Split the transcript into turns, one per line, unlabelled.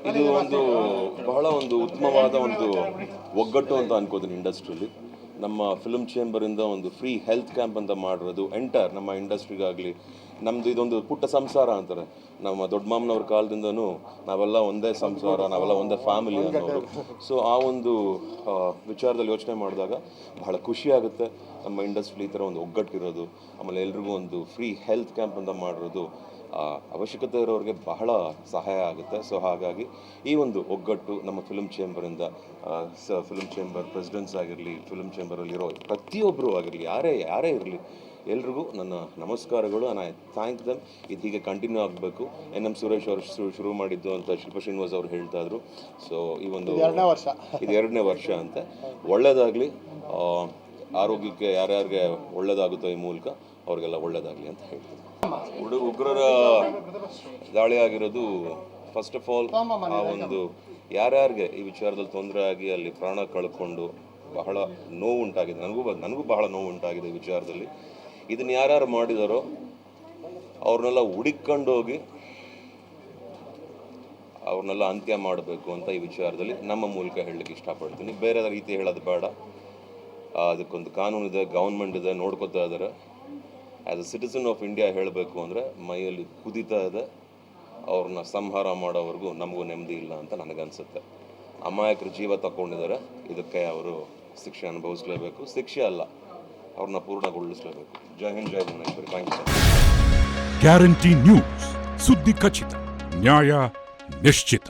ಇದು ಒಂದು ಬಹಳ ಒಂದು ಉತ್ತಮವಾದ ಒಂದು ಒಗ್ಗಟ್ಟು ಅಂತ ಅನ್ಕೋತೀನಿ ಇಂಡಸ್ಟ್ರಿಯಲ್ಲಿ. ನಮ್ಮ ಫಿಲ್ಮ್ ಚೇಂಬರಿಂದ ಒಂದು ಫ್ರೀ ಹೆಲ್ತ್ ಕ್ಯಾಂಪ್ ಅಂತ ಮಾಡಿರೋದು ಎಂಟೈರ್ ನಮ್ಮ ಇಂಡಸ್ಟ್ರಿಗಾಗಲಿ, ನಮ್ಮದು ಇದೊಂದು ಪುಟ್ಟ ಸಂಸಾರ ಅಂತಾರೆ. ನಮ್ಮ ದೊಡ್ಡ ಮಾಮನವ್ರ ಕಾಲದಿಂದನೂ ನಾವೆಲ್ಲ ಒಂದೇ ಸಂಸಾರ, ನಾವೆಲ್ಲ ಒಂದೇ ಫ್ಯಾಮಿಲಿ ಅನ್ನೋರು. ಸೊ ಆ ಒಂದು ವಿಚಾರದಲ್ಲಿ ಯೋಚನೆ ಮಾಡಿದಾಗ ಬಹಳ ಖುಷಿಯಾಗುತ್ತೆ. ನಮ್ಮ ಇಂಡಸ್ಟ್ರಿ ಈ ಥರ ಒಂದು ಒಗ್ಗಟ್ಟಿರೋದು, ಆಮೇಲೆ ಎಲ್ರಿಗೂ ಒಂದು ಫ್ರೀ ಹೆಲ್ತ್ ಕ್ಯಾಂಪ್ ಅಂತ ಮಾಡಿರೋದು ಅವಶ್ಯಕತೆ ಇರೋರಿಗೆ ಬಹಳ ಸಹಾಯ ಆಗುತ್ತೆ. ಸೊ ಹಾಗಾಗಿ ಈ ಒಂದು ಒಗ್ಗಟ್ಟು ನಮ್ಮ ಫಿಲ್ಮ್ ಚೇಂಬರಿಂದ, ಫಿಲ್ಮ್ ಚೇಂಬರ್ ಪ್ರೆಸಿಡೆಂಟ್ಸ್ ಆಗಿರಲಿ, ಫಿಲ್ಮ್ ಚೇಂಬರಲ್ಲಿರೋ ಪ್ರತಿಯೊಬ್ಬರು ಆಗಿರಲಿ, ಯಾರೇ ಇರಲಿ, ಎಲ್ರಿಗೂ ನನ್ನ ನಮಸ್ಕಾರಗಳು. ಐ ಥ್ಯಾಂಕ್ ದಮ್. ಇದು ಹೀಗೆ ಕಂಟಿನ್ಯೂ ಆಗಬೇಕು. NM ಸುರೇಶ್ ಅವರು ಶುರು ಮಾಡಿದ್ದು ಅಂತ ಶಿಲ್ಪ ಶ್ರೀನಿವಾಸ್ ಅವರು ಹೇಳ್ತಾ ಇದ್ರು. ಸೊ ಈ ಒಂದು ಇದು 2ನೇ ವರ್ಷ ಅಂತ. ಒಳ್ಳೆಯದಾಗಲಿ, ಆರೋಗ್ಯಕ್ಕೆ ಯಾರ್ಯಾರಿಗೆ ಒಳ್ಳೆಯದಾಗುತ್ತೋ ಈ ಮೂಲಕ ಅವ್ರಿಗೆಲ್ಲ ಒಳ್ಳೆಯದಾಗಲಿ ಅಂತ ಹೇಳ್ತೀನಿ. ಉಗ್ರರ ದಾಳಿ ಆಗಿರೋದು ಫಸ್ಟ್ ಆಫ್ ಆಲ್ ಆ ಒಂದು ಯಾರ್ಯಾರಿಗೆ ಈ ವಿಚಾರದಲ್ಲಿ ತೊಂದರೆ ಆಗಿ ಅಲ್ಲಿ ಪ್ರಾಣ ಕಳ್ಕೊಂಡು ಬಹಳ ನೋವು ಉಂಟಾಗಿದೆ. ನನಗೂ ಬಹಳ ನೋವು ಉಂಟಾಗಿದೆ ಈ ವಿಚಾರದಲ್ಲಿ. ಇದನ್ನು ಯಾರ್ಯಾರು ಮಾಡಿದಾರೋ ಅವ್ರನ್ನೆಲ್ಲ ಹುಡುಕೊಂಡೋಗಿ ಅವ್ರನ್ನೆಲ್ಲ ಅಂತ್ಯ ಮಾಡಬೇಕು ಅಂತ ಈ ವಿಚಾರದಲ್ಲಿ ನಮ್ಮ ಮೂಲಕ ಹೇಳಲಿಕ್ಕೆ ಇಷ್ಟಪಡ್ತೀನಿ. ಬೇರೆ ರೀತಿ ಹೇಳೋದು ಬೇಡ. ಅದಕ್ಕೊಂದು ಕಾನೂನಿದೆ, ಗೌರ್ಮೆಂಟ್ ಇದೆ, ನೋಡ್ಕೋತಾ ಇದ್ದಾರೆ. As a citizen of India ಹೇಳಬೇಕು ಅಂದರೆ ಮೈಯಲ್ಲಿ ಕುದೀತಾ ಇದೆ. ಅವ್ರನ್ನ ಸಂಹಾರ ಮಾಡೋವರೆಗೂ ನಮಗೂ ನೆಮ್ಮದಿ ಇಲ್ಲ ಅಂತ ನನಗನ್ಸುತ್ತೆ. ಅಮಾಯಕರು ಜೀವ ತಗೊಂಡಿದ್ದಾರೆ, ಇದಕ್ಕೆ ಅವರು ಶಿಕ್ಷೆ ಅನುಭವಿಸಲೇಬೇಕು. ಶಿಕ್ಷೆ ಅಲ್ಲ, ಅವ್ರನ್ನ ಪೂರ್ಣಗೊಳಿಸಲೇಬೇಕು. ಜೈ ಹಿಂದ್, ಜೈ Bhuvaneshwari. Thank you sir.
Guarantee news, ಸುದ್ದಿ ಖಚಿತ, ನ್ಯಾಯ ನಿಶ್ಚಿತ.